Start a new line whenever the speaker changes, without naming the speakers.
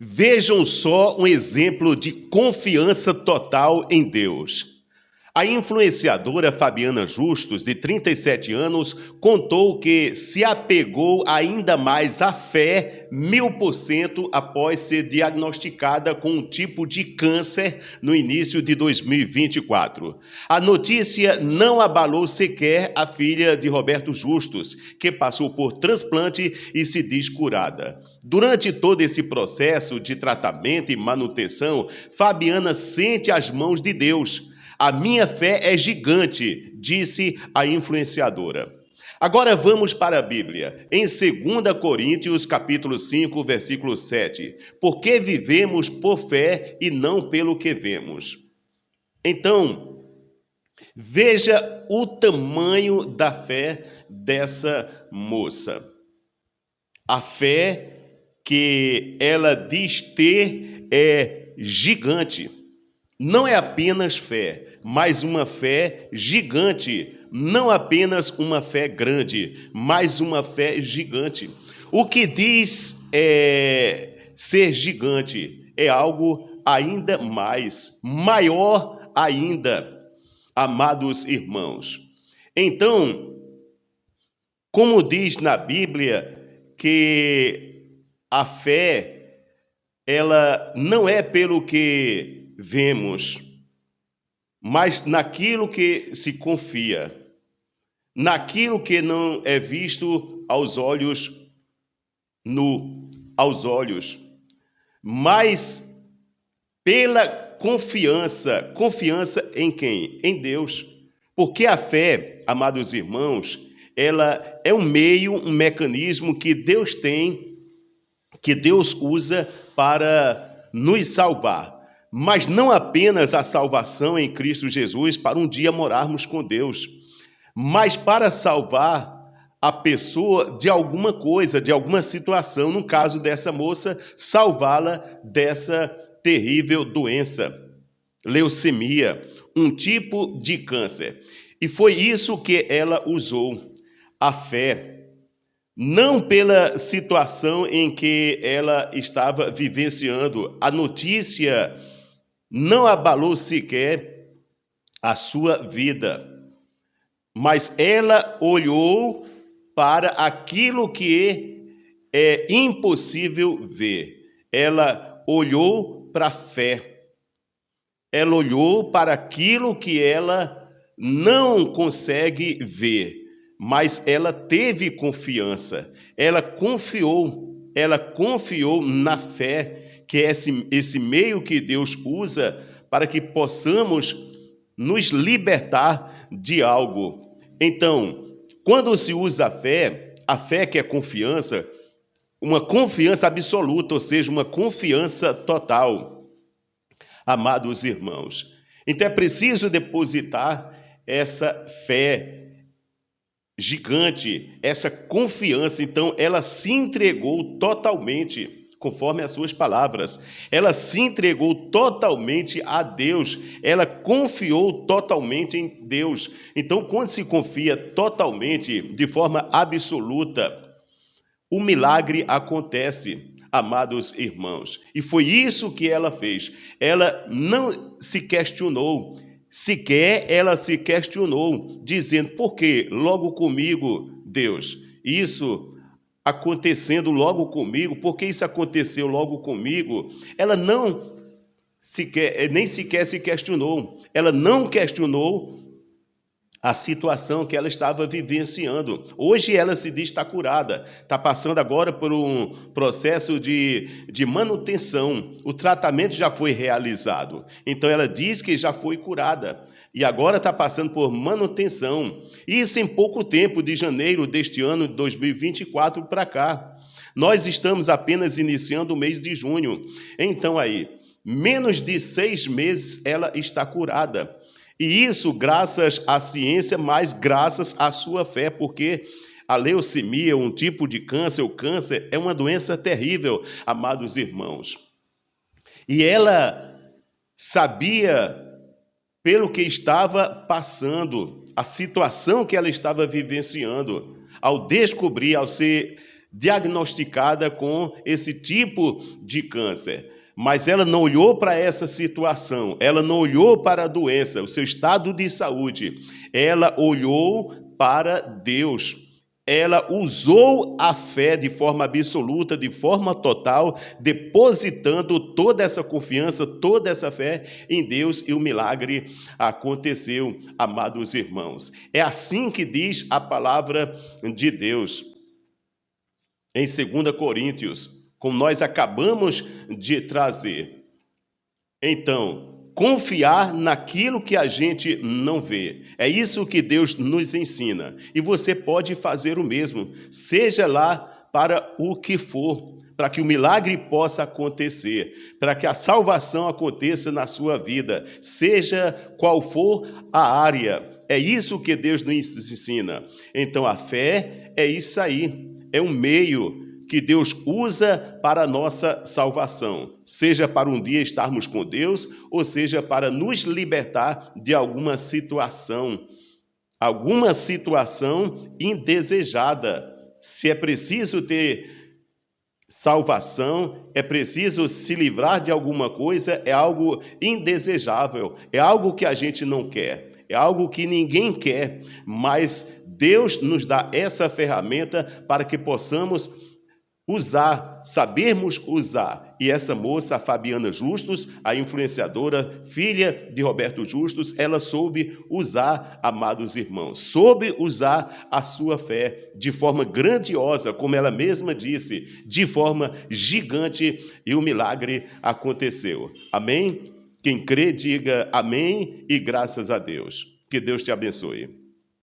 Vejam só um exemplo de confiança total em Deus. A influenciadora Fabiana Justus, de 37 anos, contou que se apegou ainda mais à fé 1000% após ser diagnosticada com um tipo de câncer no início de 2024. A notícia não abalou sequer a filha de Roberto Justus, que passou por transplante e se diz curada. Durante todo esse processo de tratamento e manutenção, Fabiana sente as mãos de Deus. A minha fé é gigante, disse a influenciadora. Agora vamos para a Bíblia, em 2 Coríntios, capítulo 5, versículo 7. Porque vivemos por fé e não pelo que vemos. Então, veja o tamanho da fé dessa moça. A fé que ela diz ter é gigante. Não é apenas fé, mas uma fé gigante. Não apenas uma fé grande, mas uma fé gigante. O que diz ser gigante é algo ainda mais, maior ainda, amados irmãos. Então, como diz na Bíblia, que a fé, ela não é pelo que vemos, mas naquilo que se confia, naquilo que não é visto aos olhos aos olhos, mas pela confiança em quem? Em Deus. Porque a fé, amados irmãos, ela é um meio, um mecanismo que Deus tem, que Deus usa para nos salvar. Mas não apenas a salvação em Cristo Jesus para um dia morarmos com Deus, mas para salvar a pessoa de alguma coisa, de alguma situação, no caso dessa moça, salvá-la dessa terrível doença, leucemia, um tipo de câncer. E foi isso que ela usou, a fé. Não pela situação em que ela estava vivenciando. A notícia não abalou sequer a sua vida, mas ela olhou para aquilo que é impossível ver. Ela olhou para a fé. Ela olhou para aquilo que ela não consegue ver, mas ela teve confiança. Ela confiou na fé, que é esse meio que Deus usa para que possamos nos libertar de algo. Então, quando se usa a fé que é confiança, uma confiança absoluta, ou seja, uma confiança total, amados irmãos. Então é preciso depositar essa fé gigante, essa confiança. Então ela se entregou totalmente, conforme as suas palavras, ela se entregou totalmente a Deus, ela confiou totalmente em Deus. Então, quando se confia totalmente, de forma absoluta, o milagre acontece, amados irmãos. E foi isso que ela fez. Ela não se questionou, sequer ela se questionou, dizendo: por que logo comigo, Deus? Isso acontecendo logo comigo, por que isso aconteceu logo comigo? Ela não nem sequer se questionou. Ela não questionou a situação que ela estava vivenciando. Hoje ela se diz estar curada, está passando agora por um processo de manutenção. O tratamento já foi realizado, então ela diz que já foi curada e agora está passando por manutenção. Isso em pouco tempo, de janeiro deste ano de 2024 para cá. Nós estamos apenas iniciando o mês de junho. Então aí, menos de 6 meses ela está curada. E isso graças à ciência, mas graças à sua fé, porque a leucemia, um tipo de câncer, o câncer é uma doença terrível, amados irmãos. E ela sabia, pelo que estava passando, a situação que ela estava vivenciando, ao descobrir, ao ser diagnosticada com esse tipo de câncer. Mas ela não olhou para essa situação, ela não olhou para a doença, o seu estado de saúde, ela olhou para Deus. Ela usou a fé de forma absoluta, de forma total, depositando toda essa confiança, toda essa fé em Deus, e o milagre aconteceu, amados irmãos. É assim que diz a palavra de Deus em 2 Coríntios, como nós acabamos de trazer. Então, confiar naquilo que a gente não vê. É isso que Deus nos ensina. E você pode fazer o mesmo, seja lá para o que for, para que o milagre possa acontecer, para que a salvação aconteça na sua vida, seja qual for a área. É isso que Deus nos ensina. Então, a fé é isso aí, é um meio que Deus usa para a nossa salvação, seja para um dia estarmos com Deus, ou seja para nos libertar de alguma situação indesejada. Se é preciso ter salvação, é preciso se livrar de alguma coisa, é algo indesejável, é algo que a gente não quer, é algo que ninguém quer, mas Deus nos dá essa ferramenta para que possamos sabermos usar. E essa moça, a Fabiana Justus, a influenciadora, filha de Roberto Justus, ela soube usar, amados irmãos, soube usar a sua fé de forma grandiosa, como ela mesma disse, de forma gigante, e o milagre aconteceu. Amém? Quem crê, diga amém e graças a Deus. Que Deus te abençoe.